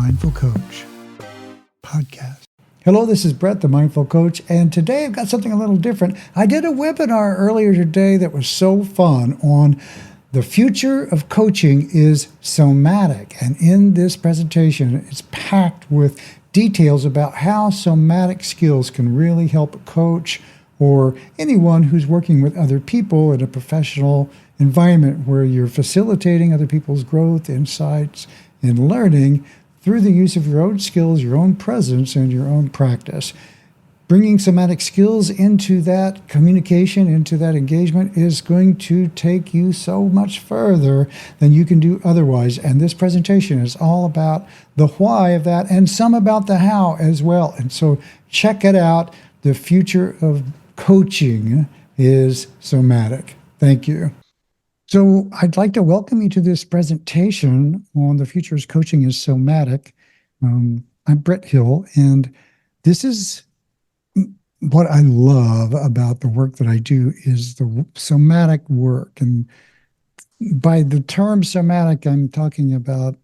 Mindful Coach podcast. Hello, this is Brett, the Mindful Coach, and today I've got something a little different. I did a webinar earlier today that was so fun on the future of coaching is somatic, and in this presentation, it's packed with details about how somatic skills can really help a coach or anyone who's working with other people in a professional environment where you're facilitating other people's growth, insights, and learning through the use of your own skills, your own presence, and your own practice. Bringing somatic skills into that communication, into that engagement is going to take you so much further than you can do otherwise. And this presentation is all about the why of that and some about the how as well. And so check it out. The future of coaching is somatic. Thank you. So I'd like to welcome you to this presentation on the future of coaching is somatic. I'm Brett Hill, and this is what I love about the work that I do is the somatic work. And by the term somatic, I'm talking about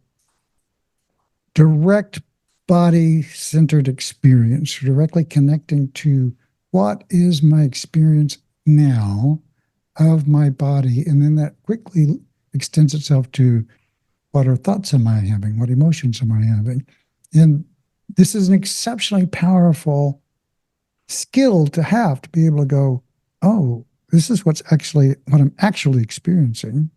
direct body-centered experience, directly connecting to what is my experience now of my body, and then that quickly extends itself to what are thoughts am I having, what emotions am I having. And this is an exceptionally powerful skill to have, to be able to go, oh, this is what I'm actually experiencing.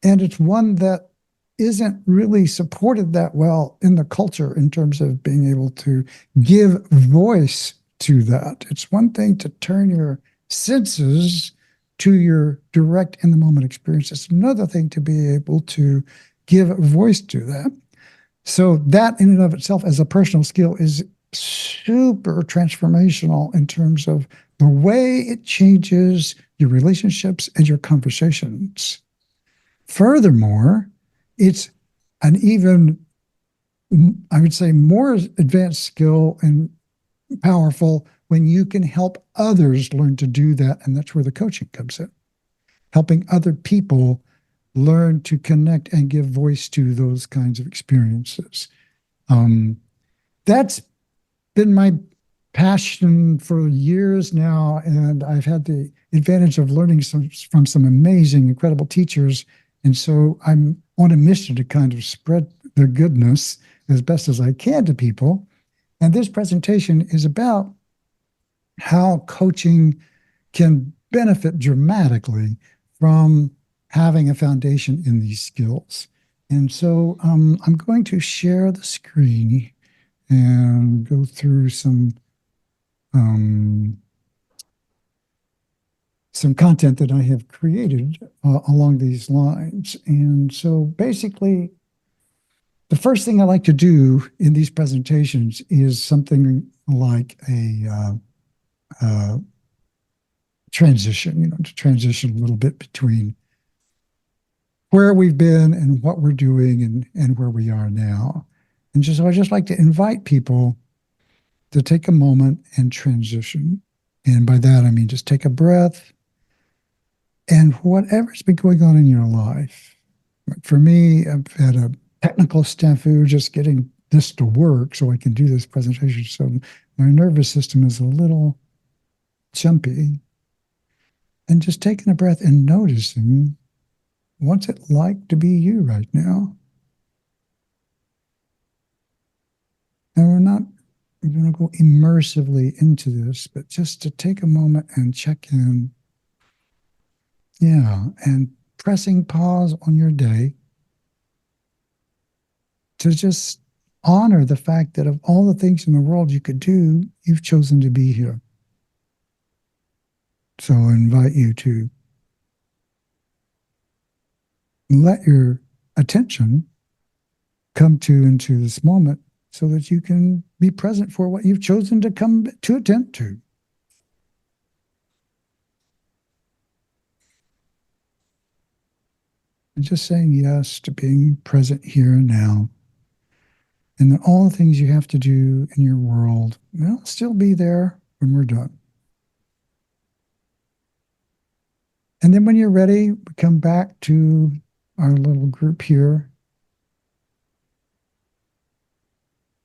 And it's one that isn't really supported that well in the culture in terms of being able to give voice to that. It's one thing to turn your senses to your direct in the moment experience. It's another thing to be able to give voice to that. So that in and of itself as a personal skill is super transformational in terms of the way it changes your relationships and your conversations. Furthermore, it's an even, I would say, more advanced skill and powerful when you can help others learn to do that. And that's where the coaching comes in. Helping other people learn to connect and give voice to those kinds of experiences. That's been my passion for years now. And I've had the advantage of learning from some amazing, incredible teachers. And so I'm on a mission to kind of spread the goodness as best as I can to people. And this presentation is about how coaching can benefit dramatically from having a foundation in these skills. And so I'm going to share the screen and go through some content that I have created along these lines. And so basically, the first thing I like to do in these presentations is something like a transition, to transition a little bit between where we've been and what we're doing and where we are now. And so I just like to invite people to take a moment and transition. And by that, I mean just take a breath and whatever's been going on in your life. For me, I've had a technical snafu just getting this to work so I can do this presentation. So my nervous system is a little jumpy. And just taking a breath and noticing, what's it like to be you right now? And we're not going to go immersively into this, but just to take a moment and check in. Yeah, and pressing pause on your day to just honor the fact that of all the things in the world you could do, you've chosen to be here. So I invite you to let your attention come into this moment so that you can be present for what you've chosen to come to attend to. And just saying yes to being present here and now. And that all the things you have to do in your world, they'll still be there when we're done. And then when you're ready, we come back to our little group here.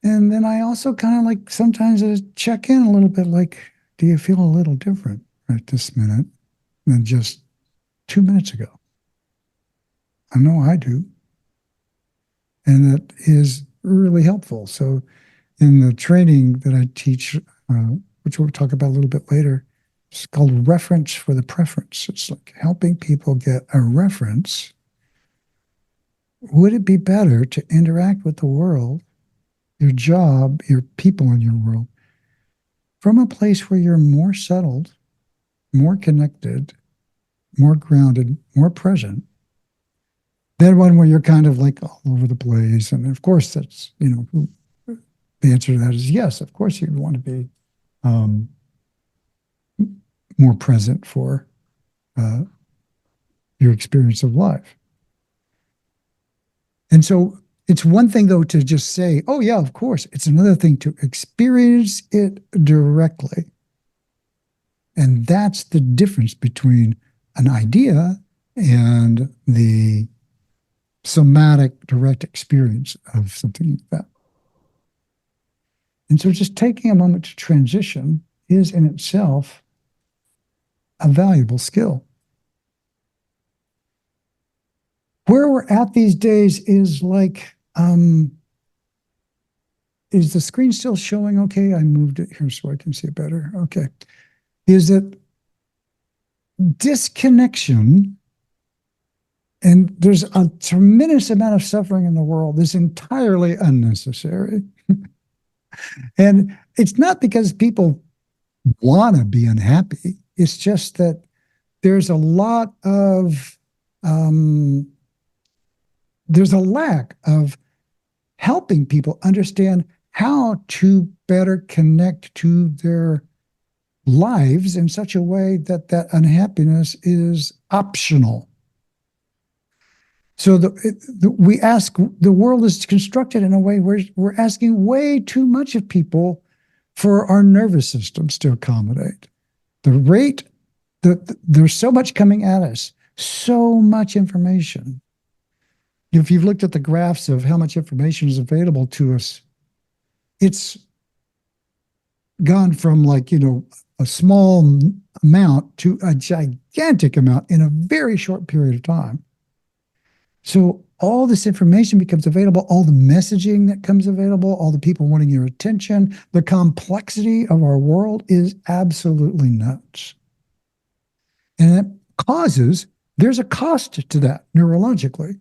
And then I also kind of like sometimes I check in a little bit like, do you feel a little different right this minute than just 2 minutes ago? I know I do. And that is really helpful. So in the training that I teach, which we'll talk about a little bit later, it's called reference for the preference. It's like helping people get a reference. Would it be better to interact with the world, your job, your people in your world, from a place where you're more settled, more connected, more grounded, more present, than one where you're kind of like all over the place? And of course, that's, the answer to that is yes. Of course, you'd want to be um, more present for uh, your experience of life. And so it's one thing, though, to just say, oh, yeah, of course. It's another thing to experience it directly. And that's the difference between an idea and the somatic direct experience of something like that. And so just taking a moment to transition is in itself a valuable skill. Where we're at these days is like, is the screen still showing okay? I moved it here so I can see it better. Okay. Is that disconnection, and there's a tremendous amount of suffering in the world, is entirely unnecessary. And it's not because people want to be unhappy. It's just that there's a lot of, there's a lack of helping people understand how to better connect to their lives in such a way that that unhappiness is optional. So we ask, the world is constructed in a way where we're asking way too much of people for our nervous systems to accommodate. The rate, there's so much coming at us, so much information. If you've looked at the graphs of how much information is available to us, it's gone from like, a small amount to a gigantic amount in a very short period of time. So all this information becomes available, all the messaging that comes available, all the people wanting your attention, the complexity of our world is absolutely nuts. And that causes, there's a cost to that neurologically.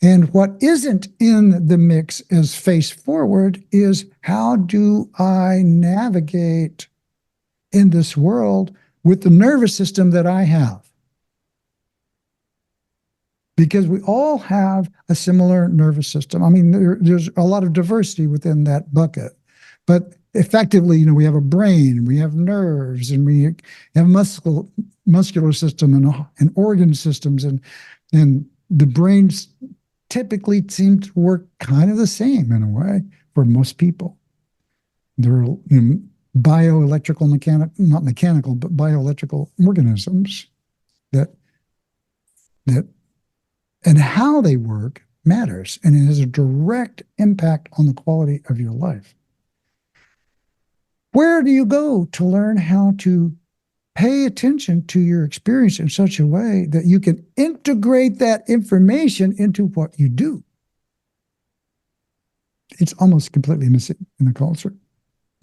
And what isn't in the mix as face forward is how do I navigate in this world with the nervous system that I have? Because we all have a similar nervous system. I mean, there's a lot of diversity within that bucket. But effectively, we have a brain, we have nerves, and we have muscular system and organ systems, and the brains typically seem to work kind of the same in a way for most people. They're bioelectrical, not mechanical, but bioelectrical organisms that and how they work matters, and it has a direct impact on the quality of your life. Where do you go to learn how to pay attention to your experience in such a way that you can integrate that information into what you do? It's almost completely missing in the culture.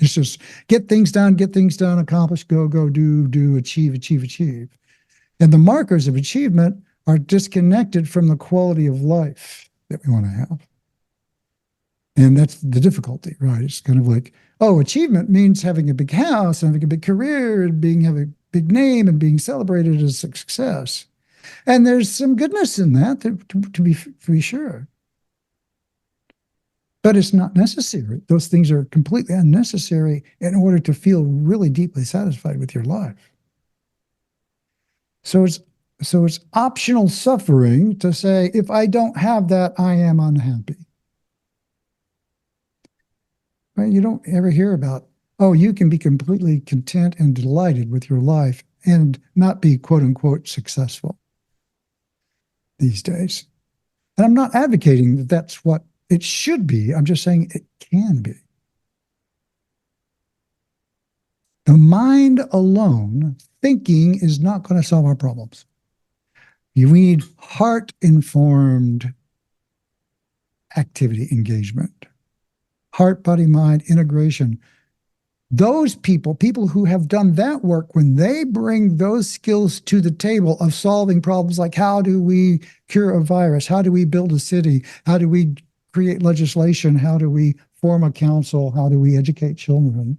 It's just get things done, accomplish, go, do, achieve. And the markers of achievement are disconnected from the quality of life that we want to have. And that's the difficulty, right? It's kind of like, oh, achievement means having a big house, and having a big career, and having a big name, and being celebrated as a success. And there's some goodness in that, to be sure. But it's not necessary. Those things are completely unnecessary in order to feel really deeply satisfied with your life. So it's optional suffering to say, if I don't have that, I am unhappy. Right? You don't ever hear about, oh, you can be completely content and delighted with your life and not be quote unquote successful these days. And I'm not advocating that that's what It should be. I'm just saying it can be. The mind alone, thinking, is not going to solve our problems. We need heart-informed activity engagement, heart, body, mind, integration. Those people who have done that work, when they bring those skills to the table of solving problems like how do we cure a virus? How do we build a city? How do we create legislation? How do we form a council? How do we educate children?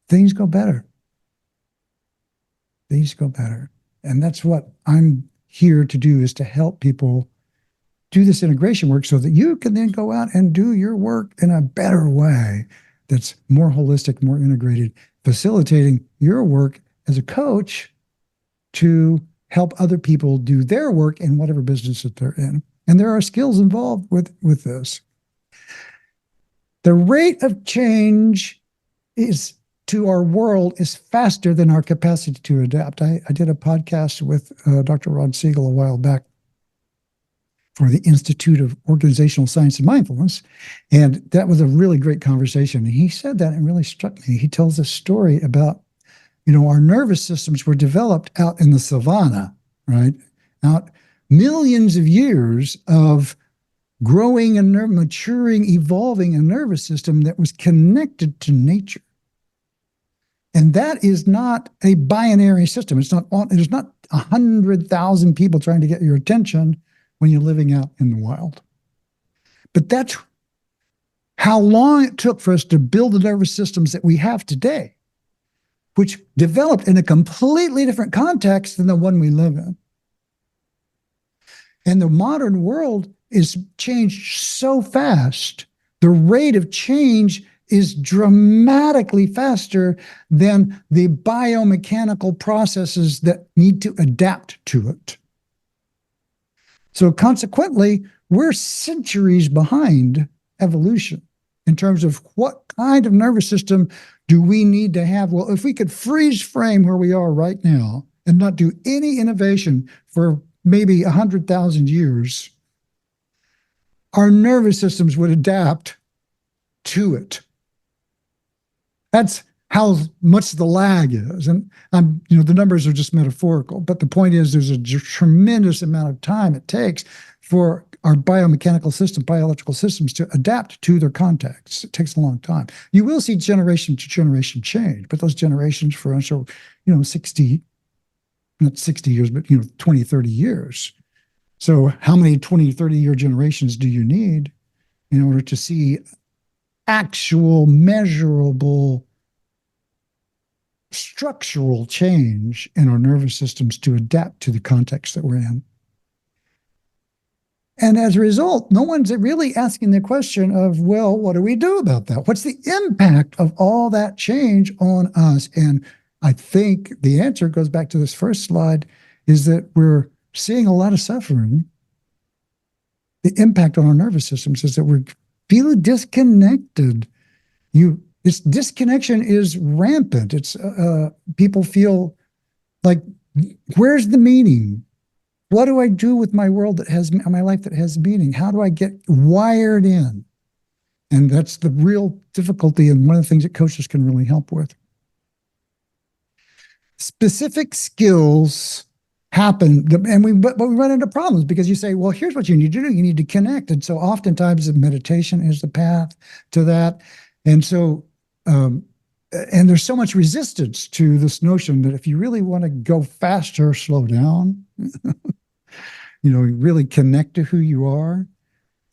Things go better. Things go better. And that's what I'm here to do, is to help people do this integration work so that you can then go out and do your work in a better way that's more holistic, more integrated, facilitating your work as a coach to help other people do their work in whatever business that they're in. And there are skills involved with this. The rate of change is to our world is faster than our capacity to adapt. I did a podcast with Dr. Rod Siegel a while back for the Institute of Organizational Science and Mindfulness. And that was a really great conversation. And he said that and really struck me. He tells a story about, our nervous systems were developed out in the savannah, right? Out millions of years of growing and maturing, evolving a nervous system that was connected to nature. And that is not a binary system. There's not 100,000 people trying to get your attention when you're living out in the wild. But that's how long it took for us to build the nervous systems that we have today, which developed in a completely different context than the one we live in. And the modern world is changed so fast. The rate of change is dramatically faster than the biomechanical processes that need to adapt to it. So consequently, we're centuries behind evolution in terms of what kind of nervous system do we need to have. Well, if we could freeze frame where we are right now and not do any innovation for maybe 100,000 years, our nervous systems would adapt to it. That's how much the lag is. And the numbers are just metaphorical, but the point is there's a tremendous amount of time it takes for our biological systems to adapt to their contexts. It takes a long time. You will see generation to generation change, but those generations for us are, 60, not 60 years, but, 20, 30 years. So how many 20, 30-year generations do you need in order to see actual measurable structural change in our nervous systems to adapt to the context that we're in? And as a result, no one's really asking the question of, well, what do we do about that? What's the impact of all that change on us? And I think the answer goes back to this first slide, is that we're seeing a lot of suffering. The impact on our nervous systems is that we're feeling disconnected. This disconnection is rampant. It's people feel like, where's the meaning? What do I do with my world my life that has meaning? How do I get wired in? And that's the real difficulty, and one of the things that coaches can really help with. Specific skills happen, but we run into problems because you say, well, here's what you need to do. You need to connect. And so oftentimes meditation is the path to that. And so, and there's so much resistance to this notion that if you really want to go faster, slow down, really connect to who you are.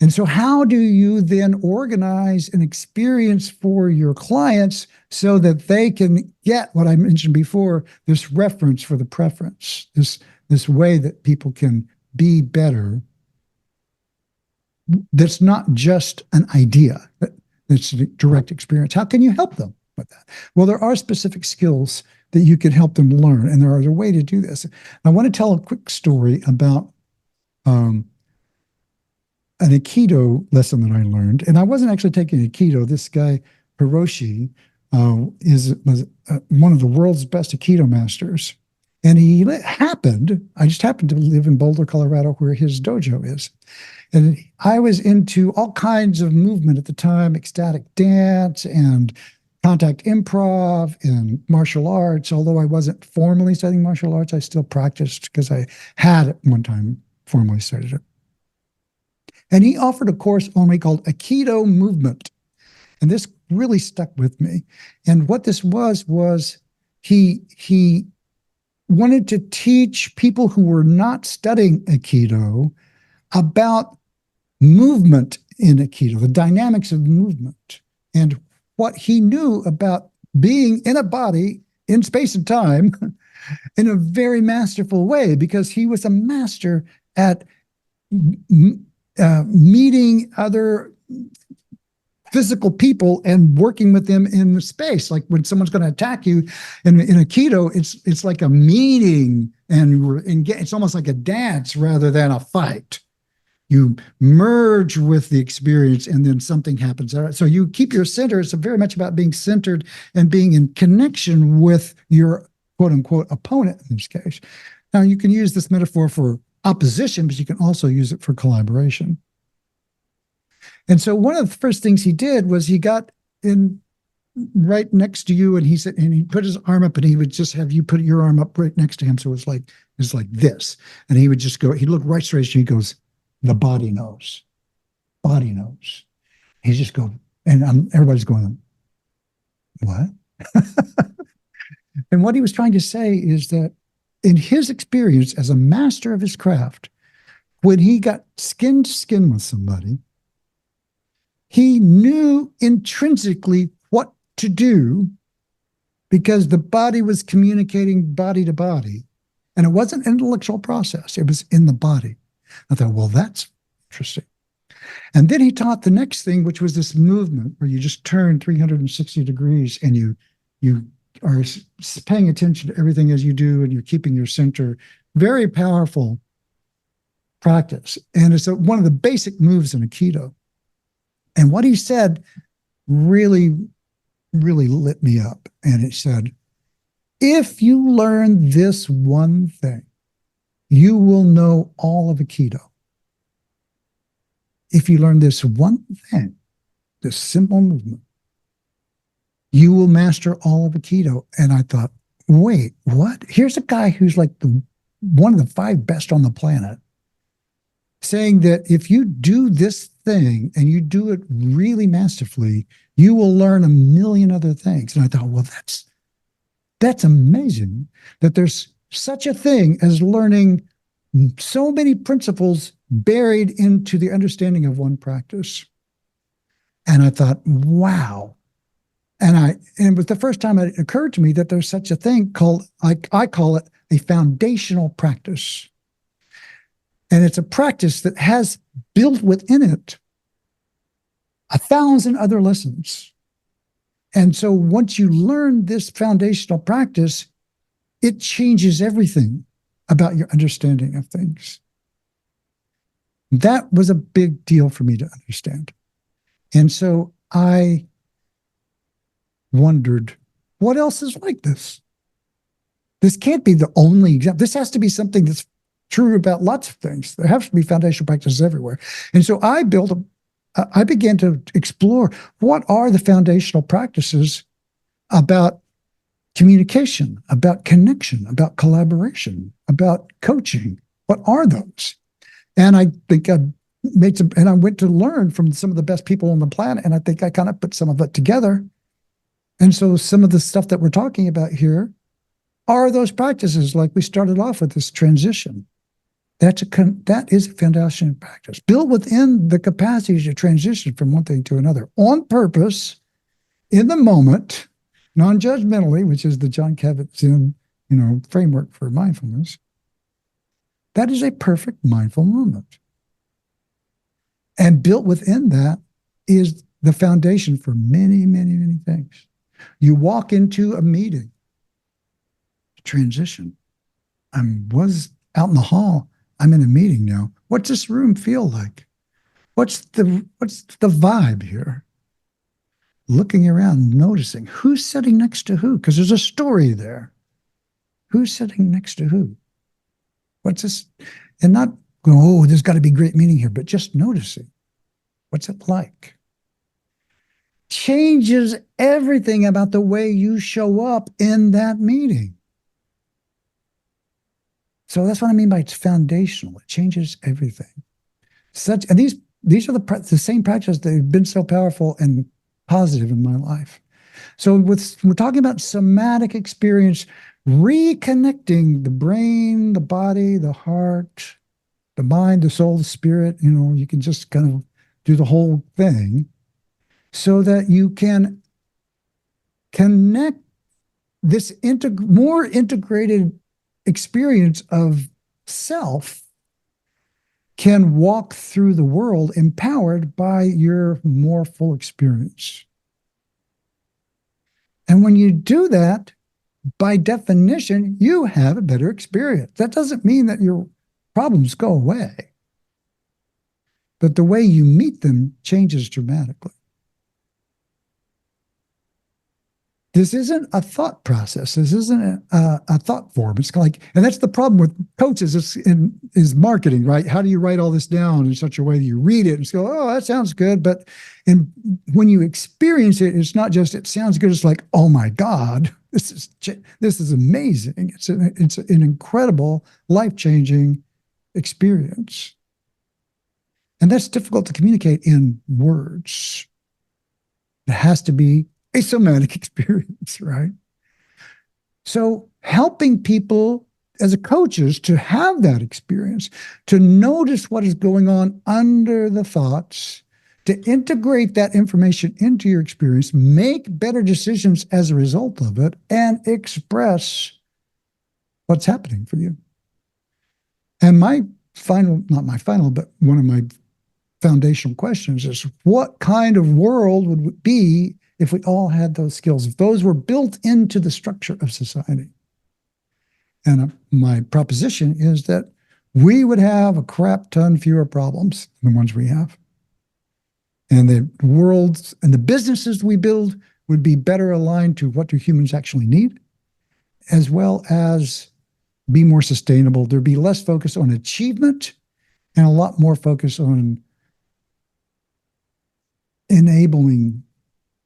And so how do you then organize an experience for your clients so that they can get what I mentioned before, this reference for the preference, this way that people can be better? That's not just an idea. It's a direct experience. How can you help them with that? Well, there are specific skills that you can help them learn, and there is a way to do this. I want to tell a quick story about an Aikido lesson that I learned, and I wasn't actually taking Aikido. This guy Hiroshi was one of the world's best Aikido masters, And I just happened to live in Boulder, Colorado, where his dojo is. And I was into all kinds of movement at the time, ecstatic dance and contact improv and martial arts. Although I wasn't formally studying martial arts, I still practiced because I had at one time formally studied it. And he offered a course on what he called Aikido movement. And this really stuck with me. And what this was he wanted to teach people who were not studying Aikido about movement in Aikido, the dynamics of movement, and what he knew about being in a body in space and time in a very masterful way, because he was a master at meeting other physical people and working with them in the space. Like when someone's going to attack you in Aikido, it's like a meeting, and it's almost like a dance rather than a fight. You merge with the experience and then something happens. So you keep your center. It's very much about being centered and being in connection with your quote unquote opponent in this case. Now, you can use this metaphor for opposition, but you can also use it for collaboration. And so one of the first things he did was he got in right next to you, and he said, and he put his arm up, and he would just have you put your arm up right next to him. So it's like this. And he would just go, he'd look right straight at you. He goes, the body knows. Body knows. He's just going, and everybody's going, what? And what he was trying to say is that in his experience as a master of his craft, when he got skin to skin with somebody, he knew intrinsically what to do because the body was communicating body to body. And it wasn't an intellectual process, it was in the body. I thought, well, that's interesting. And then he taught the next thing, which was this movement where you just turn 360 degrees and you are paying attention to everything as you do, and you're keeping your center. Very powerful practice. And it's one of the basic moves in Aikido. And what he said really, really lit me up. And it said, if you learn this one thing, you will know all of Aikido. If you learn this one thing, this simple movement, you will master all of Aikido. And I thought, wait, what? Here's a guy who's like one of the 5 best on the planet, saying that if you do this thing and you do it really masterfully, you will learn a million other things. And I thought, well, that's amazing that there's such a thing as learning so many principles buried into the understanding of one practice. And I thought, wow. And it was the first time it occurred to me that there's such a thing called, I call it a foundational practice. And it's a practice that has built within it 1,000 other lessons. And so once you learn this foundational practice, it changes everything about your understanding of things. That was a big deal for me to understand. And so I wondered, what else is like this? This can't be the only example. This has to be something that's true about lots of things. There have to be foundational practices everywhere. And so I began to explore what are the foundational practices about communication, about connection, about collaboration, about coaching. What are those? And I think I went to learn from some of the best people on the planet, and I think I kind of put some of it together. And so some of the stuff that we're talking about here are those practices, like we started off with this transition. That is a foundational practice built within the capacity to transition from one thing to another on purpose, in the moment, non-judgmentally, which is the John Kabat-Zinn, framework for mindfulness. That is a perfect mindful moment. And built within that is the foundation for many, many, many things. You walk into a meeting, transition. I was out in the hall. I'm in a meeting now. What's this room feel like? What's the vibe here? Looking around, noticing who's sitting next to who, because there's a story there. who's sitting next to who? What's this? And not go, oh, there's got to be great meaning here, but just noticing what's it like changes everything about the way you show up in that meeting. So that's what I mean by it's foundational. It changes everything. And these are the same practices that have been so powerful and positive in my life. So we're talking about somatic experience, reconnecting the brain, the body, the heart, the mind, the soul, the spirit. You can just kind of do the whole thing so that you can connect this more integrated experience of self can walk through the world empowered by your more full experience. And when you do that, by definition, you have a better experience. That doesn't mean that your problems go away, but the way you meet them changes dramatically. This isn't a thought process. This isn't a thought form. It's kind of like, and that's the problem with coaches is marketing, right? How do you write all this down in such a way that you read it and go, oh, that sounds good. But when you experience it, it's not just, it sounds good. It's like, oh my God, this is amazing. It's an incredible, life-changing experience. And that's difficult to communicate in words. It has to be a somatic experience, right? So helping people as a coaches to have that experience, to notice what is going on under the thoughts, to integrate that information into your experience, make better decisions as a result of it, and express what's happening for you. And my final, not my final, but one of my foundational questions is, what kind of world would it be if we all had those skills, if those were built into the structure of society? And my proposition is that we would have a crap ton fewer problems than the ones we have. And the worlds and the businesses we build would be better aligned to what do humans actually need, as well as be more sustainable. There'd be less focus on achievement and a lot more focus on enabling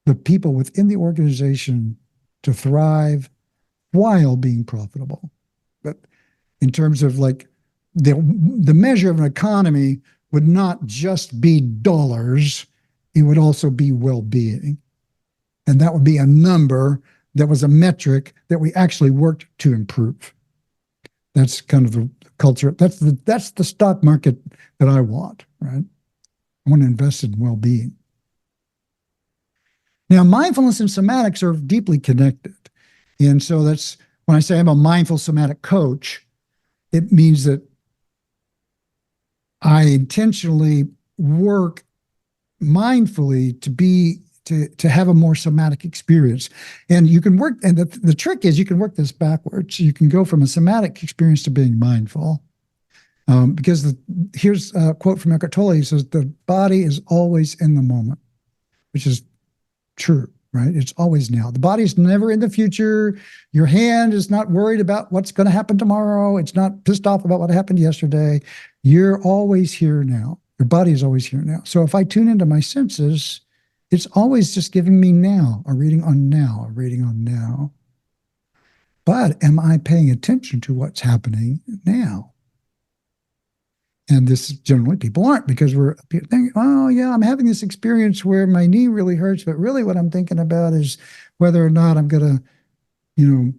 the people within the organization to thrive while being profitable. But in terms of like the measure of an economy would not just be dollars, it would also be well-being. And that would be a number that was a metric that we actually worked to improve. That's kind of the culture. That's the stock market that I want, right? I want to invest in well-being. Now, mindfulness and somatics are deeply connected. And so that's when I say I'm a mindful somatic coach, it means that I intentionally work mindfully to have a more somatic experience. And you can work, and the trick is you can work this backwards. You can go from a somatic experience to being mindful. Because here's a quote from Eckhart Tolle. He says, the body is always in the moment, which is true, right? It's always now. The body's never in the future. Your hand is not worried about what's going to happen tomorrow. It's not pissed off about what happened yesterday. You're always here now. Your body is always here now. So if I tune into my senses, it's always just giving me now, a reading on now, a reading on now. But am I paying attention to what's happening now? And this generally people aren't, because we're thinking, oh yeah, I'm having this experience where my knee really hurts, but really what I'm thinking about is whether or not I'm going to,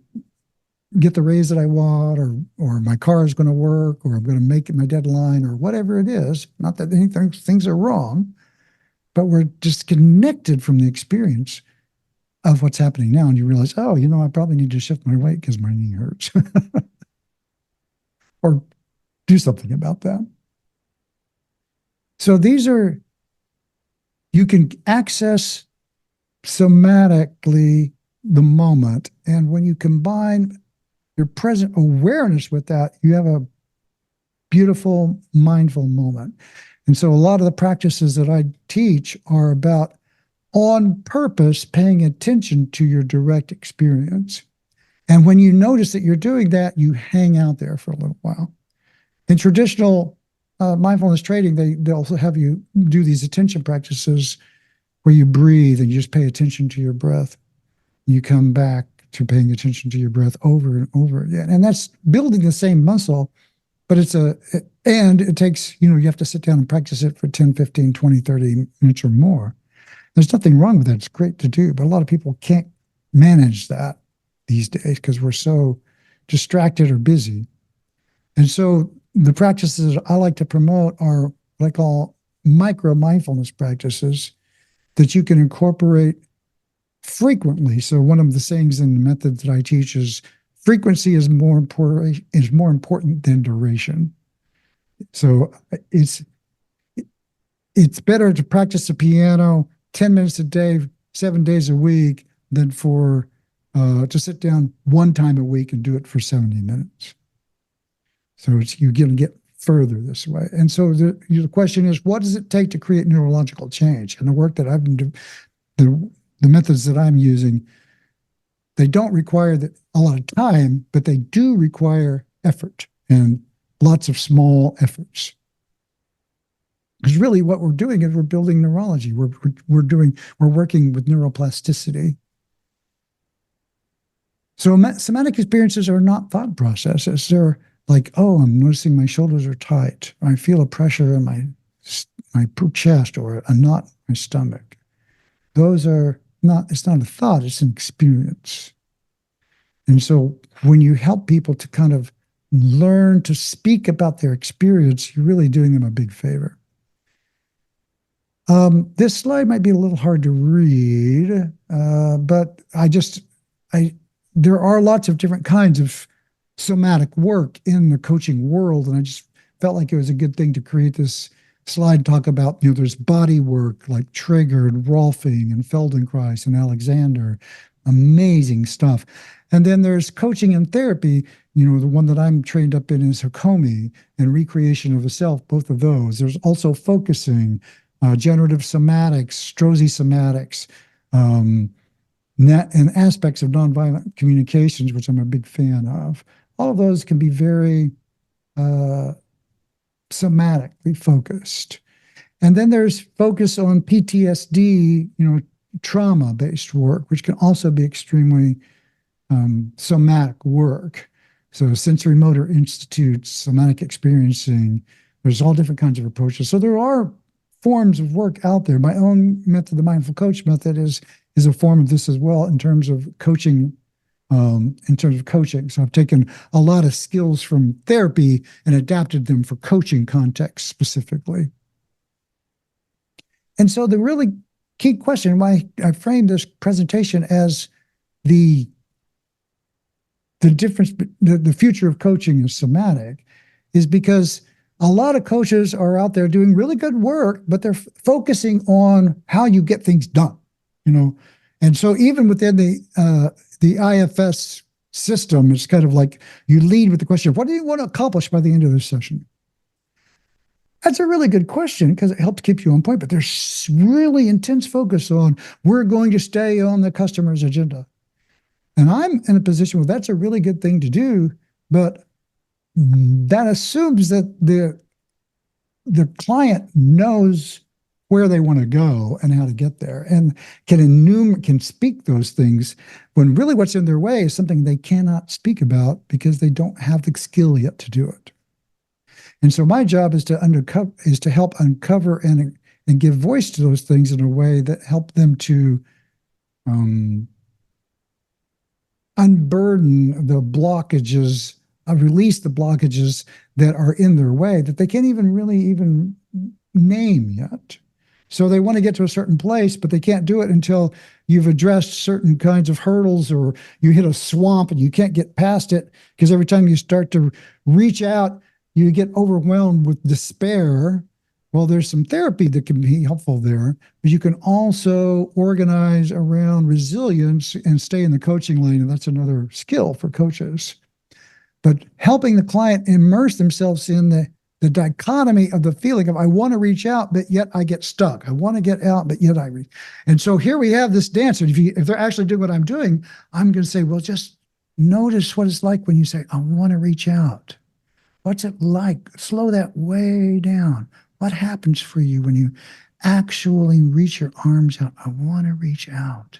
get the raise that I want, or my car is going to work, or I'm going to make it my deadline, or whatever it is. Not that things are wrong, but we're disconnected from the experience of what's happening now. And you realize, oh, I probably need to shift my weight because my knee hurts, or do something about that. So you can access somatically the moment. And when you combine your present awareness with that, you have a beautiful, mindful moment. And so a lot of the practices that I teach are about on purpose paying attention to your direct experience. And when you notice that you're doing that, you hang out there for a little while. In traditional mindfulness training, they'll also have you do these attention practices where you breathe and you just pay attention to your breath. You come back to paying attention to your breath over and over again. And that's building the same muscle, but and it takes, you have to sit down and practice it for 10, 15, 20, 30 minutes or more. There's nothing wrong with that. It's great to do, but a lot of people can't manage that these days because we're so distracted or busy. And so the practices I like to promote are what I call micro mindfulness practices that you can incorporate frequently. So one of the sayings in the method that I teach is frequency is more important than duration. So it's better to practice the piano 10 minutes a day, 7 days a week than to sit down one time a week and do it for 70 minutes. So you're going to get further this way. And so the question is, what does it take to create neurological change? And the work that I've been doing, the methods that I'm using, they don't require a lot of time, but they do require effort and lots of small efforts. Because really what we're doing is we're building neurology. We're working with neuroplasticity. So somatic experiences are not thought processes. They're like, oh, I'm noticing my shoulders are tight. I feel a pressure in my chest or a knot in my stomach. Those are not, it's not a thought, it's an experience. And so when you help people to kind of learn to speak about their experience, you're really doing them a big favor. This slide might be a little hard to read, but there are lots of different kinds of somatic work in the coaching world, and I just felt like it was a good thing to create this slide and talk about, there's body work like Traeger and Rolfing and Feldenkrais and Alexander, amazing stuff. And then there's coaching and therapy, the one that I'm trained up in is Hakomi and recreation of the self, both of those. There's also focusing, generative somatics, Strozzi somatics, and aspects of nonviolent communications, which I'm a big fan of. All of those can be very somatically focused. And then there's focus on PTSD, trauma-based work, which can also be extremely somatic work. So sensory motor institutes, somatic experiencing, there's all different kinds of approaches. So there are forms of work out there. My own method, the Mindful Coach method, is a form of this as well in terms of coaching. So I've taken a lot of skills from therapy and adapted them for coaching context specifically. And so the really key question, why I framed this presentation as the difference, the future of coaching is somatic, is because a lot of coaches are out there doing really good work, but they're focusing on how you get things done, And so even within the IFS system, it's kind of like you lead with the question of what do you want to accomplish by the end of this session? That's a really good question because it helps keep you on point, but there's really intense focus on we're going to stay on the customer's agenda. And I'm in a position where that's a really good thing to do, but that assumes that the client knows where they want to go and how to get there and can speak those things when really what's in their way is something they cannot speak about because they don't have the skill yet to do it. And so my job is to help uncover and give voice to those things in a way that help them to unburden the blockages, release the blockages that are in their way that they can't even really name yet. So they want to get to a certain place, but they can't do it until you've addressed certain kinds of hurdles or you hit a swamp and you can't get past it because every time you start to reach out, you get overwhelmed with despair. Well, there's some therapy that can be helpful there, but you can also organize around resilience and stay in the coaching lane, and that's another skill for coaches. But helping the client immerse themselves in the dichotomy of the feeling of I want to reach out, but yet I get stuck. I want to get out, but yet I reach. And so here we have this dance. And if they're actually doing what I'm doing, I'm going to say, well, just Notice what it's like when you say, I want to reach out. What's it like? Slow that way down. What happens for you when you actually reach your arms out? I want to reach out.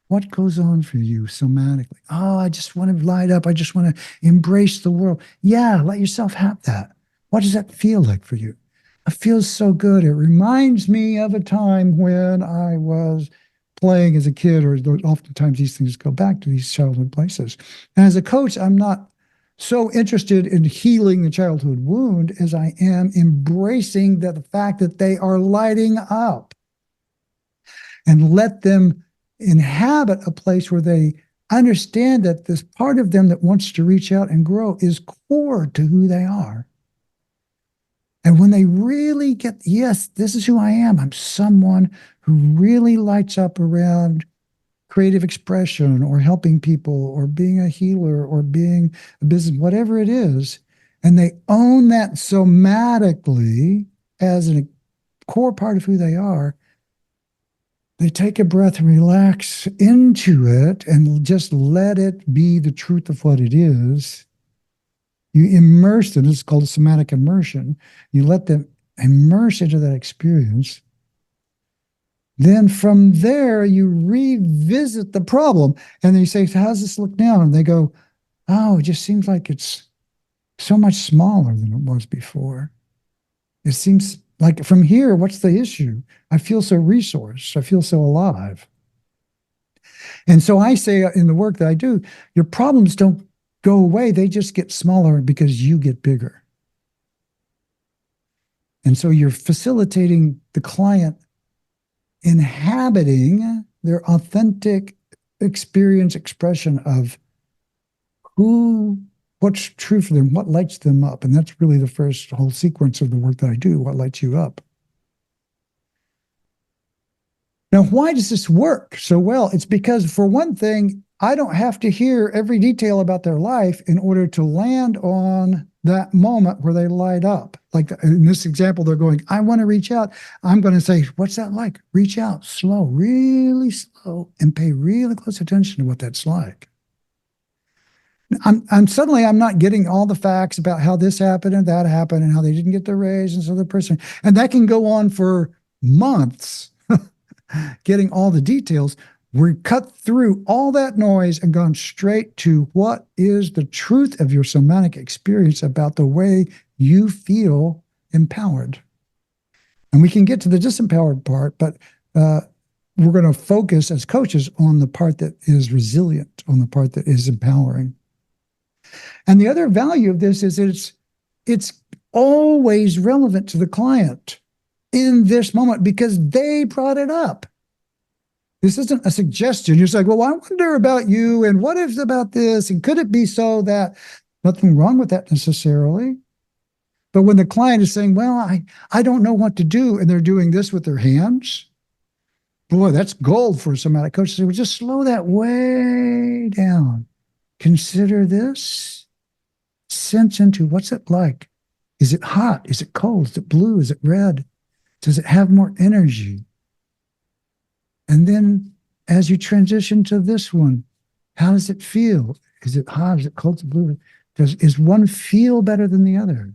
What goes on for you somatically? Oh, I just want to light up. I just want to embrace the world. Yeah, let yourself have that. What does that feel like for you? It feels so good. It reminds me of a time when I was playing as a kid, or oftentimes these things go back to these childhood places. And as a coach, I'm not so interested in healing the childhood wound as I am embracing the fact that they are lighting up, and let them inhabit a place where they understand that this part of them that wants to reach out and grow is core to who they are. And when they really get, yes, this is who I am. I'm someone who really lights up around creative expression or helping people or being a healer or being a business, whatever it is. And they own that somatically as a core part of who they are. They take a breath and relax into it and just let it be the truth of what it is. You immerse them. It's called somatic immersion. You let them immerse into that experience. Then from there, you revisit the problem. And they say, how's this look now? And they go, oh, it just seems like it's so much smaller than it was before. It seems like from here, what's the issue? I feel so resourced. I feel so alive. And so I say in the work that I do, your problems don't go away. They just get smaller because you get bigger. And so you're facilitating the client inhabiting their authentic experience expression of what's true for them, what lights them up. And that's really the first whole sequence of the work that I do, what lights you up. Now, why does this work so well? It's because, for one thing, I don't have to hear every detail about their life in order to land on that moment where they light up. Like in this example, they're going, I want to reach out. I'm going to say, what's that like? Reach out slow, really slow, and pay really close attention to what that's like. I'm suddenly I'm not getting all the facts about how this happened and that happened and how they didn't get the raise and so the person, and that can go on for months, getting all the details. We're cut through all that noise and gone straight to what is the truth of your somatic experience about the way you feel empowered. And we can get to the disempowered part, but we're going to focus as coaches on the part that is resilient, on the part that is empowering. And the other value of this is it's always relevant to the client in this moment because they brought it up. This isn't a suggestion. You're just like, well, I wonder about you, and what if about this, and could it be so that? Nothing wrong with that necessarily. But when the client is saying, well, I don't know what to do, and they're doing this with their hands, boy, that's gold for a somatic coach. So just slow that way down. Consider this. Sense into what's it like. Is it hot? Is it cold? Is it blue? Is it red? Does it have more energy? And then as you transition to this one, how does it feel? Is it hot? Is it cold? Is it blue? Is one feel better than the other?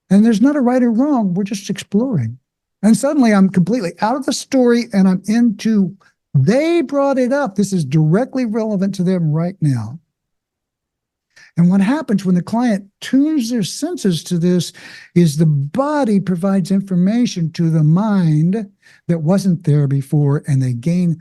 And there's not a right or wrong. We're just exploring. And suddenly I'm completely out of the story and I'm into, they brought it up. This is directly relevant to them right now. And what happens when the client tunes their senses to this is the body provides information to the mind that wasn't there before, and they gain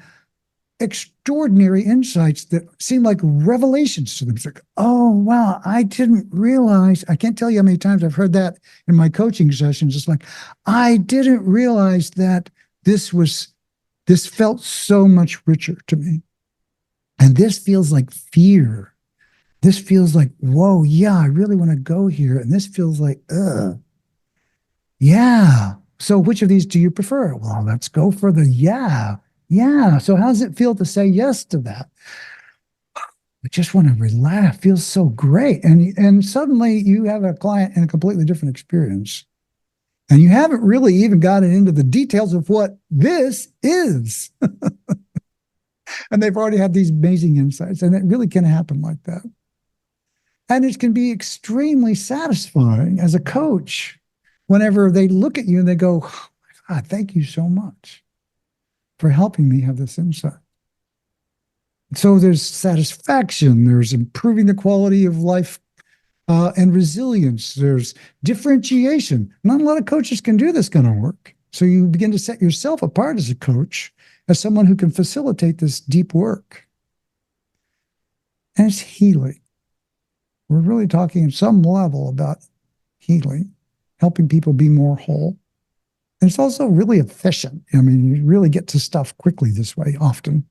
extraordinary insights that seem like revelations to them. It's like, oh, wow, I didn't realize. I can't tell you how many times I've heard that in my coaching sessions. It's like, I didn't realize that this felt so much richer to me. And this feels like fear. This feels like, whoa, yeah, I really want to go here. And this feels like, yeah. So which of these do you prefer? Well, let's go for the yeah. Yeah. So how does it feel to say yes to that? I just want to relax. It feels so great. And suddenly you have a client in a completely different experience. And you haven't really even gotten into the details of what this is. And they've already had these amazing insights, and it really can happen like that. And it can be extremely satisfying as a coach whenever they look at you and they go, oh, God, thank you so much for helping me have this insight. So there's satisfaction, there's improving the quality of life and resilience, there's differentiation. Not a lot of coaches can do this kind of work. So you begin to set yourself apart as a coach, as someone who can facilitate this deep work. And it's healing. We're really talking at some level about healing, helping people be more whole. And it's also really efficient. I mean, you really get to stuff quickly this way often.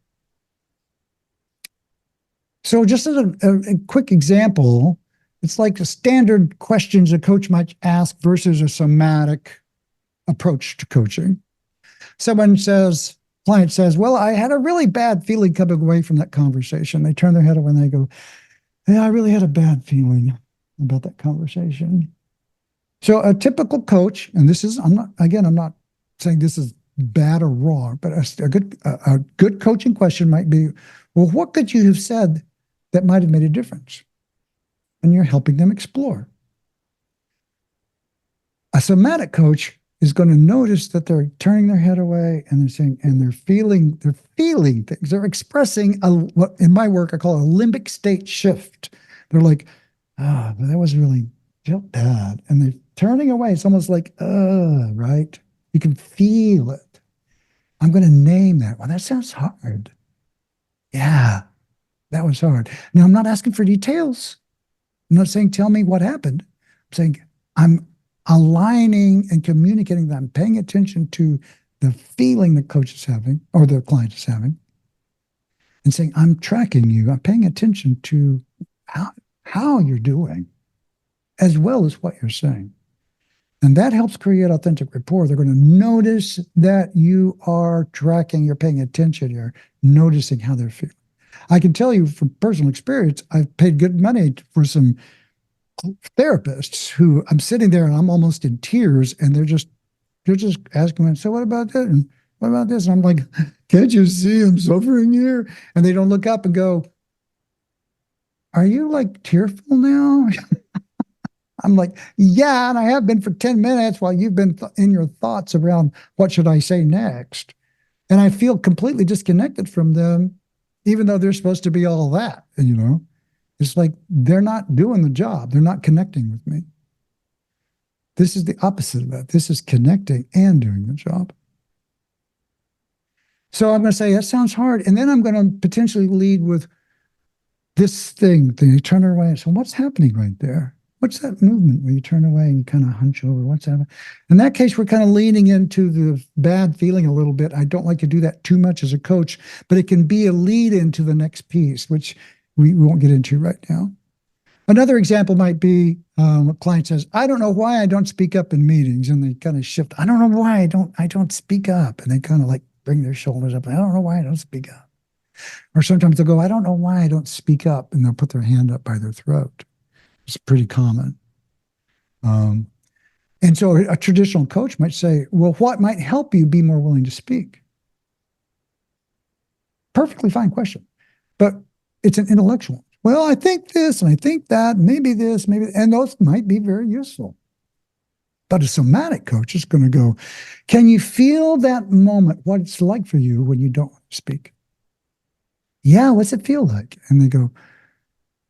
So just as a quick example, it's like the standard questions a coach might ask versus a somatic approach to coaching. Client says, well, I had a really bad feeling coming away from that conversation. They turn their head away and they go, yeah, I really had a bad feeling about that conversation. So a typical coach, and this is, I'm not saying this is bad or wrong, but a good coaching question might be, well, what could you have said that might have made a difference? And you're helping them explore. A somatic coach is going to notice that they're turning their head away and they're saying, and they're feeling things. They're expressing what in my work I call a limbic state shift. They're like, that was really felt bad. And they're turning away. It's almost like, right? You can feel it. I'm going to name that. Well, that sounds hard. Yeah, that was hard. Now, I'm not asking for details. I'm not saying, tell me what happened. I'm saying, I'm aligning and communicating that I'm paying attention to the feeling the coach is having or the client is having and saying, I'm tracking you. I'm paying attention to how you're doing as well as what you're saying. And that helps create authentic rapport. They're going to notice that you are tracking, you're paying attention, you're noticing how they're feeling. I can tell you from personal experience, I've paid good money for some therapists who I'm sitting there and I'm almost in tears and they're just asking me, so what about that? And what about this? And I'm like, can't you see I'm suffering here? And they don't look up and go, are you like tearful now? I'm like, yeah, and I have been for 10 minutes while you've been in your thoughts around what should I say next. And I feel completely disconnected from them, even though they're supposed to be all that, It's like they're not doing the job. They're not connecting with me. This is the opposite of that. This is connecting and doing the job. So I'm going to say, that sounds hard. And then I'm going to potentially lead with this thing. Then you turn away. So what's happening right there? What's that movement where you turn away and you kind of hunch over? What's happening? In that case, we're kind of leaning into the bad feeling a little bit. I don't like to do that too much as a coach, but it can be a lead into the next piece, which we won't get into right now. Another example might be a client says, I don't know why I don't speak up in meetings. And they kind of shift. I don't know why I don't speak up. And they kind of like bring their shoulders up. I don't know why I don't speak up. Or sometimes they'll go, I don't know why I don't speak up. And they'll put their hand up by their throat. It's pretty common. And so a traditional coach might say, well, what might help you be more willing to speak? Perfectly fine question. But it's an intellectual. Well, I think this and I think that, maybe this, maybe, and those might be very useful. But a somatic coach is going to go, can you feel that moment, what it's like for you when you don't speak? Yeah, what's it feel like? And they go,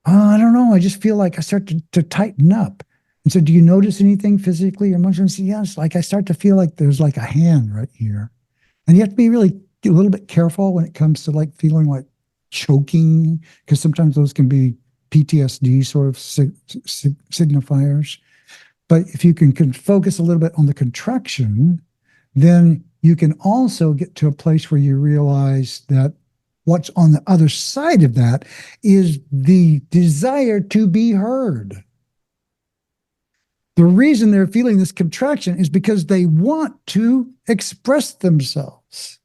oh, I don't know. I just feel like I start to tighten up. And so do you notice anything physically or emotionally? Yes, like I start to feel like there's like a hand right here. And you have to be really a little bit careful when it comes to like feeling like choking, because sometimes those can be PTSD sort of signifiers. But if you can focus a little bit on the contraction, then you can also get to a place where you realize that what's on the other side of that is the desire to be heard. The reason they're feeling this contraction is because they want to express themselves.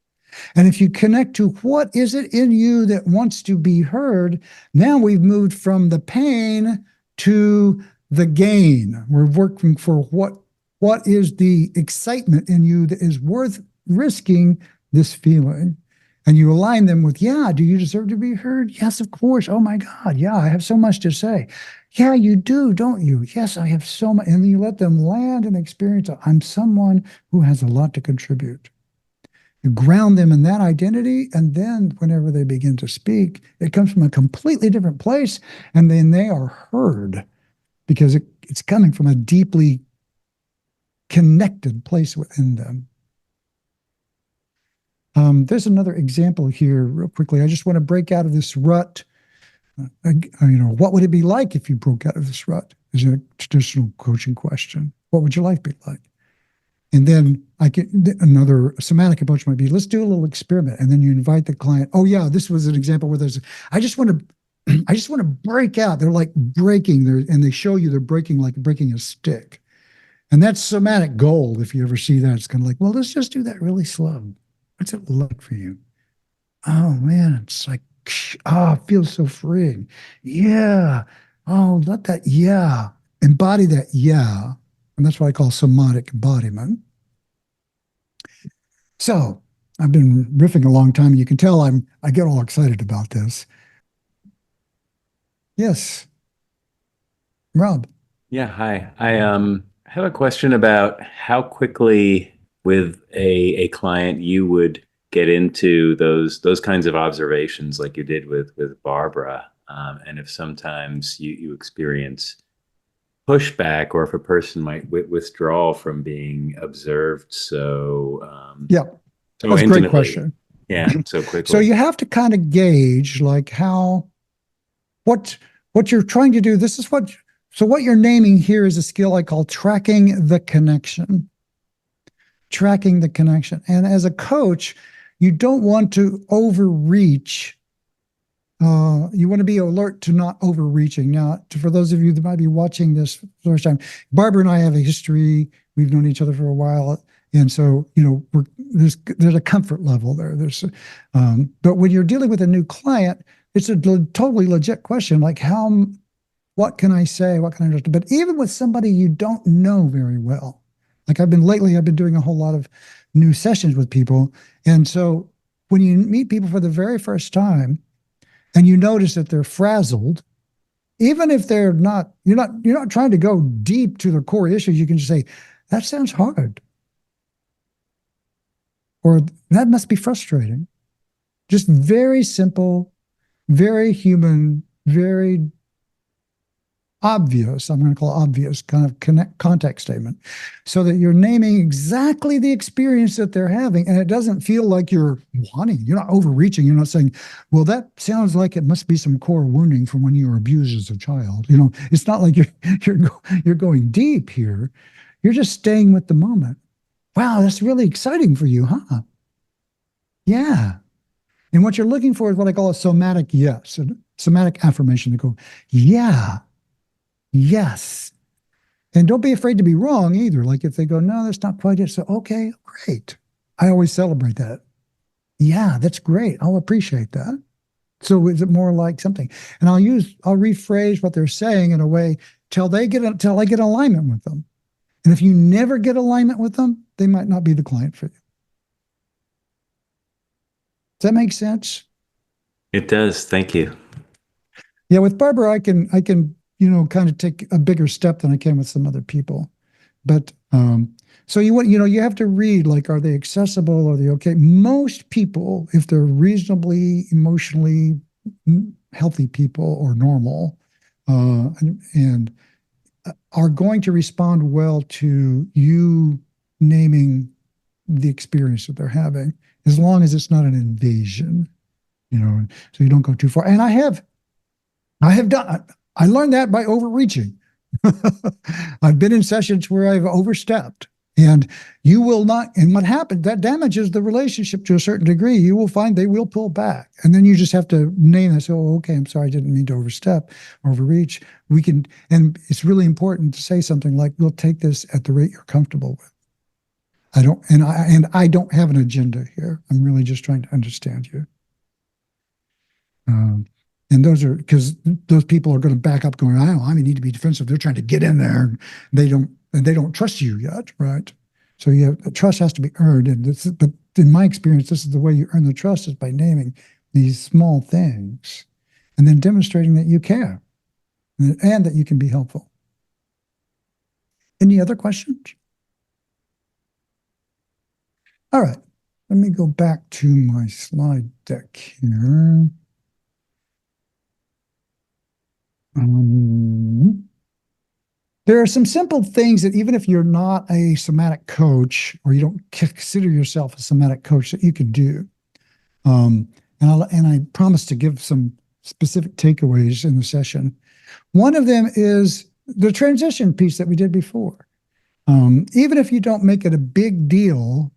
And if you connect to what is it in you that wants to be heard, now we've moved from the pain to the gain. We're working for what is the excitement in you that is worth risking this feeling. And you align them with, yeah, do you deserve to be heard? Yes, of course. Oh my God. Yeah, I have so much to say. Yeah, you do, don't you? Yes, I have so much. And then you let them land and experience, I'm someone who has a lot to contribute. You ground them in that identity, and then whenever they begin to speak, it comes from a completely different place, and then they are heard because it's coming from a deeply connected place within them. There's another example here, real quickly. I just want to break out of this rut. What would it be like if you broke out of this rut? Is a traditional coaching question. What would your life be like? And then another somatic approach might be, let's do a little experiment. And then you invite the client. Oh yeah, this was an example where I just want to, I just want to break out. They're like breaking there, and they show you they're breaking like breaking a stick. And that's somatic gold. If you ever see that, it's kind of like, well, let's just do that really slow. What's it like for you? Oh man, it's like, it feels so freeing. Yeah. Oh, let that, yeah. Embody that, yeah. And that's what I call somatic embodiment. So I've been riffing a long time, and you can tell I get all excited about this. Yes, Rob. Yeah, hi. I have a question about how quickly with a client you would get into those kinds of observations like you did with Barbara, and if sometimes you experience pushback or if a person might withdraw from being observed Yeah, so that's a great intimately, question. yeah, so So quickly. you have to kind of gauge like what what you're trying to do. So what you're naming here is a skill I call tracking the connection. Tracking the connection. And as a coach, you don't want to overreach. You want to be alert to not overreaching. Now, for those of you that might be watching this for the first time, Barbara and I have a history. We've known each other for a while, and so there's a comfort level there. But when you're dealing with a new client, it's a totally legit question. Like, what can I say? What can I do? But even with somebody you don't know very well, like I've been doing a whole lot of new sessions with people, and so when you meet people for the very first time and you notice that they're frazzled, even if you're not trying to go deep to the core issues, you can just say, that sounds hard, or that must be frustrating. Just very simple, very human, very obvious, I'm going to call it obvious, kind of context statement, so that you're naming exactly the experience that they're having. And it doesn't feel like you're not overreaching. You're not saying, well, that sounds like it must be some core wounding from when you were abused as a child. It's not like you're going deep here. You're just staying with the moment. Wow, that's really exciting for you, huh? Yeah. And what you're looking for is what I call a somatic yes, a somatic affirmation. They go, yeah. Yes. And don't be afraid to be wrong either. Like if they go, no, that's not quite it. So, okay, great. I always celebrate that. Yeah, that's great. I'll appreciate that. So is it more like something? And I'll rephrase what they're saying in a way till I get alignment with them. And if you never get alignment with them, they might not be the client for you. Does that make sense? It does. Thank you. Yeah, with Barbara, I can kind of take a bigger step than I can with some other people. But so you have to read, like, are they accessible? Are they okay? Most people, if they're reasonably emotionally healthy people or normal, and are going to respond well to you naming the experience that they're having, as long as it's not an invasion, so you don't go too far. And I learned that by overreaching. I've been in sessions where I've overstepped, and you will not. And what happened, that damages the relationship to a certain degree. You will find they will pull back. And then you just have to name this. Oh, okay, I'm sorry. I didn't mean to overstep, overreach. And it's really important to say something like, we'll take this at the rate you're comfortable with. I don't have an agenda here. I'm really just trying to understand you. Um, and because those people are going to back up going, I need to be defensive. They're trying to get in there. They don't trust you yet, right? So trust has to be earned. But in my experience, this is the way you earn the trust is by naming these small things and then demonstrating that you care and that you can be helpful. Any other questions? All right, let me go back to my slide deck here. There are some simple things that even if you're not a somatic coach or you don't consider yourself a somatic coach that you can do. And I promise to give some specific takeaways in the session. One of them is the transition piece that we did before. Even if you don't make it a big deal,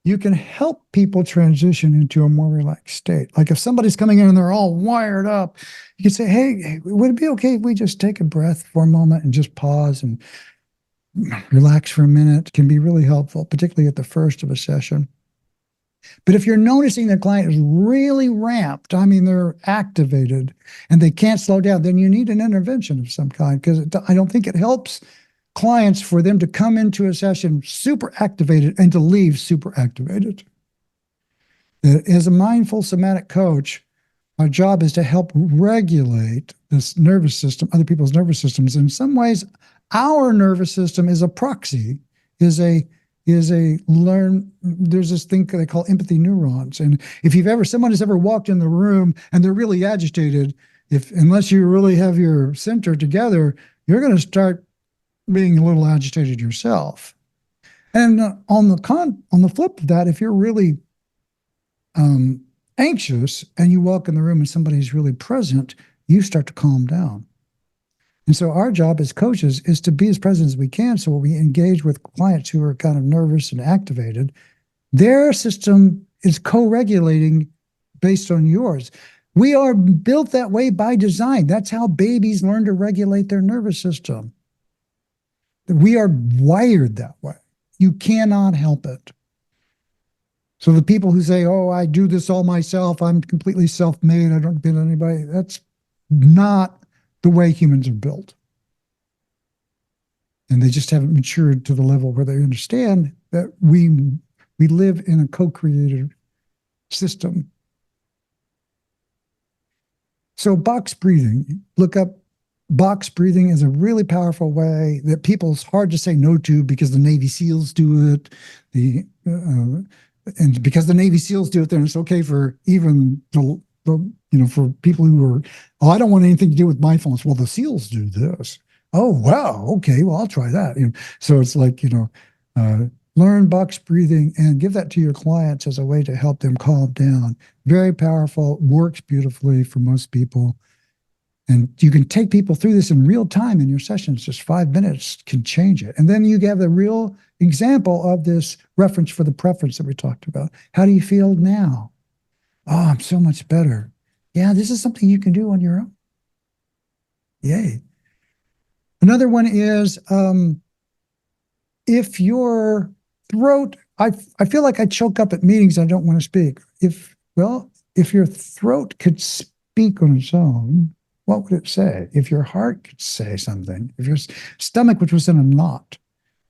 you can help people transition into a more relaxed state. Like if somebody's coming in and they're all wired up, you can say, hey, would it be okay if we just take a breath for a moment and just pause and relax for a minute? It can be really helpful, particularly at the first of a session. But if you're noticing the client is really ramped, I mean, they're activated and they can't slow down, then you need an intervention of some kind, because I don't think it helps clients for them to come into a session super activated and to leave super activated. As a mindful somatic coach, our job is to help regulate this nervous system, other people's nervous systems. In some ways, our nervous system is a proxy, is a there's this thing they call empathy neurons. And if someone has ever walked in the room and they're really agitated, unless you really have your center together, you're going to start being a little agitated yourself. And on the flip of that, if you're really anxious and you walk in the room and somebody's really present, you start to calm down. And so our job as coaches is to be as present as we can. So when we engage with clients who are kind of nervous and activated, their system is co-regulating based on yours. We are built that way by design. That's how babies learn to regulate their nervous system. We are wired that way. You cannot help it. So the people who say, oh, I do this all myself, I'm completely self-made, I don't depend on anybody, that's not the way humans are built. And they just haven't matured to the level where they understand that we live in a co-created system. So box breathing, look up box breathing is a really powerful way that it's hard to say no to because the Navy SEALs do it. And because the Navy SEALs do it, then it's okay for even for people who are, oh, I don't want anything to do with mindfulness. Well, the SEALs do this. Oh, wow. Okay. Well, I'll try that. So it's like, learn box breathing and give that to your clients as a way to help them calm down. Very powerful, works beautifully for most people. And you can take people through this in real time in your sessions. Just 5 minutes can change it. And then you have the real example of this reference for the preference that we talked about. How do you feel now? Oh, I'm so much better. Yeah, this is something you can do on your own. Yay. Another one is if your throat, I feel like I choke up at meetings, I don't want to speak. If your throat could speak on its own, what would it say? If your heart could say something, if your stomach, which was in a knot,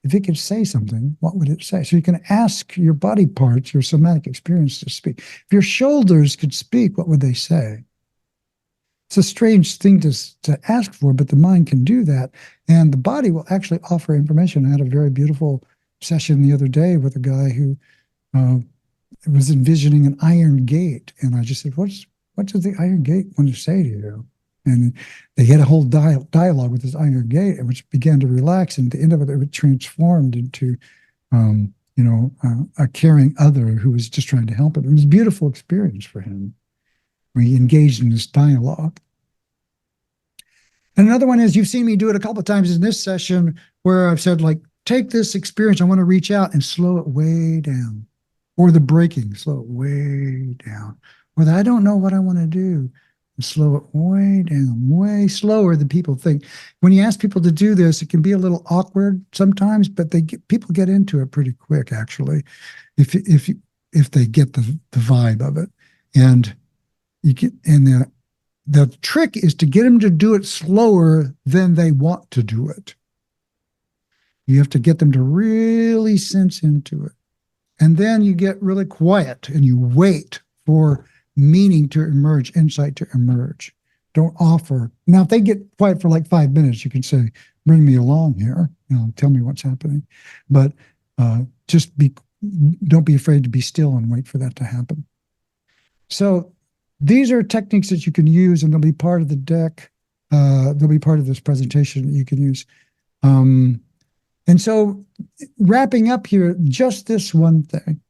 if it could say something, what would it say? So you can ask your body parts, your somatic experience to speak. If your shoulders could speak, what would they say? It's a strange thing to ask for, but the mind can do that. And the body will actually offer information. I had a very beautiful session the other day with a guy who was envisioning an iron gate. And I just said, what does the iron gate want to say to you? And they had a whole dialogue with this iron gate, which began to relax. And at the end of it, it transformed into, a caring other who was just trying to help him. It was a beautiful experience for him. We engaged in this dialogue. And another one is, you've seen me do it a couple of times in this session where I've said, like, take this experience, I want to reach out and slow it way down. Or the breaking, slow it way down. Or the I don't know what I want to do. Slow it way down, way slower than people think. When you ask people to do this, it can be a little awkward sometimes, but people get into it pretty quick, actually, if they get the vibe of it. And the trick is to get them to do it slower than they want to do it. You have to get them to really sense into it. And then you get really quiet and you wait for meaning to emerge, insight to emerge. Don't offer. Now, if they get quiet for like 5 minutes, you can say, bring me along here, tell me what's happening. But just don't be afraid to be still and wait for that to happen. So these are techniques that you can use, and they'll be part of the deck. They'll be part of this presentation that you can use. And so wrapping up here, just this one thing.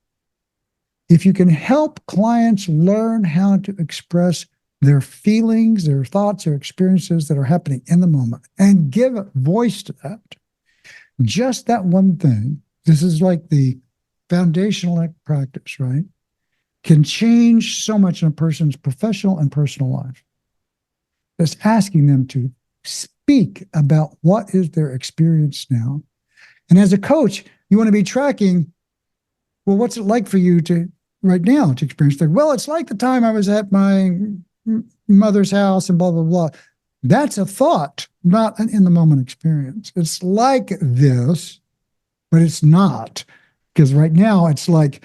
If you can help clients learn how to express their feelings, their thoughts, their experiences that are happening in the moment and give voice to that, just that one thing, this is like the foundational practice, right? Can change so much in a person's professional and personal life. Just asking them to speak about what is their experience now. And as a coach, you want to be tracking, well, what's it like for you to right now to experience that? Well, it's like the time I was at my mother's house and blah, blah, blah. That's a thought, not an in the moment experience. It's like this, but it's not. Because right now it's like,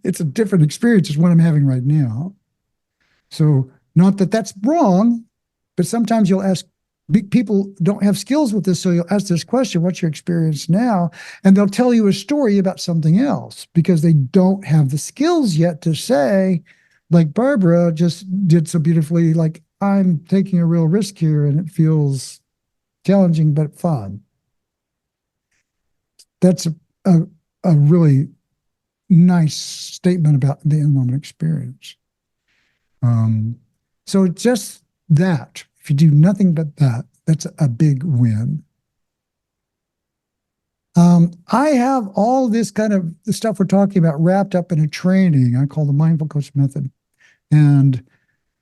it's a different experience is what I'm having right now. So not that that's wrong, but sometimes you'll ask, people don't have skills with this, so you'll ask this question, what's your experience now? And they'll tell you a story about something else because they don't have the skills yet to say, like Barbara just did so beautifully, like, I'm taking a real risk here and it feels challenging but fun. That's a really nice statement about the in-moment experience. So just that, if you do nothing but that, that's a big win. I have all this kind of the stuff we're talking about wrapped up in a training I call the Mindful Coach Method. And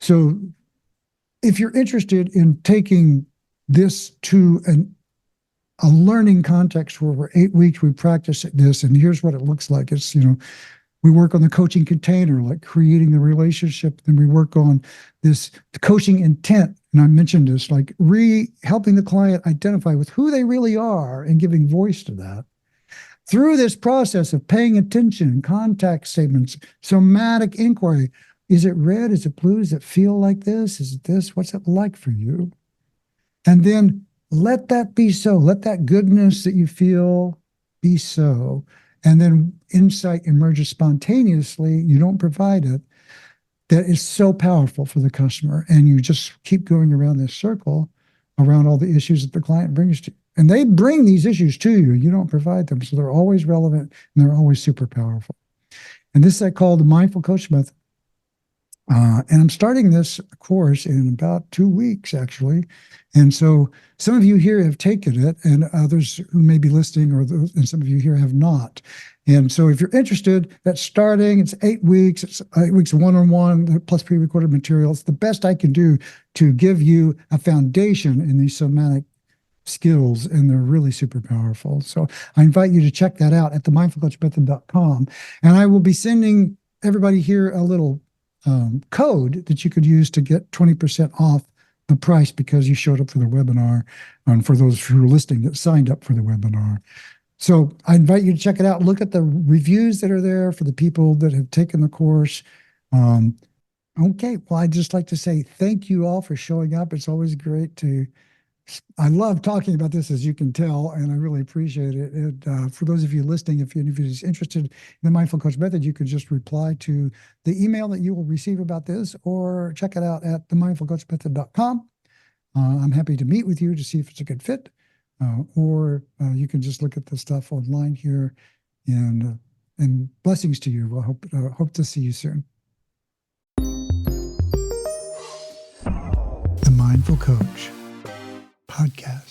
so if you're interested in taking this to a learning context where for 8 weeks we practice this, and here's what it looks like. It's, we work on the coaching container, like creating the relationship. Then we work on this coaching intent. And I mentioned this, like helping the client identify with who they really are and giving voice to that. Through this process of paying attention, contact statements, somatic inquiry. Is it red? Is it blue? Does it feel like this? Is it this? What's it like for you? And then let that be so. Let that goodness that you feel be so. And then insight emerges spontaneously. You don't provide it. That is so powerful for the customer. And you just keep going around this circle, around all the issues that the client brings to you. And they bring these issues to you. You don't provide them. So they're always relevant and they're always super powerful. And this I call the Mindful Coach Method. And I'm starting this course in about 2 weeks, actually. And so some of you here have taken it and others who may be listening, and some of you here have not. And so if you're interested, that's starting. It's 8 weeks. It's 8 weeks of one-on-one plus pre-recorded material. It's the best I can do to give you a foundation in these somatic skills, and they're really super powerful. So I invite you to check that out at themindfulcoachmethod.com. And I will be sending everybody here a little code that you could use to get 20% off the price because you showed up for the webinar, and for those who are listening that signed up for the webinar. So I invite you to check it out. Look at the reviews that are there for the people that have taken the course. Okay, well, I'd just like to say thank you all for showing up. It's always great I love talking about this, as you can tell, and I really appreciate it. For those of you listening, if you're interested in the Mindful Coach Method, you could just reply to the email that you will receive about this, or check it out at themindfulcoachmethod.com. I'm happy to meet with you to see if it's a good fit, or you can just look at the stuff online here. And blessings to you. We'll hope to see you soon. The Mindful Coach Podcast.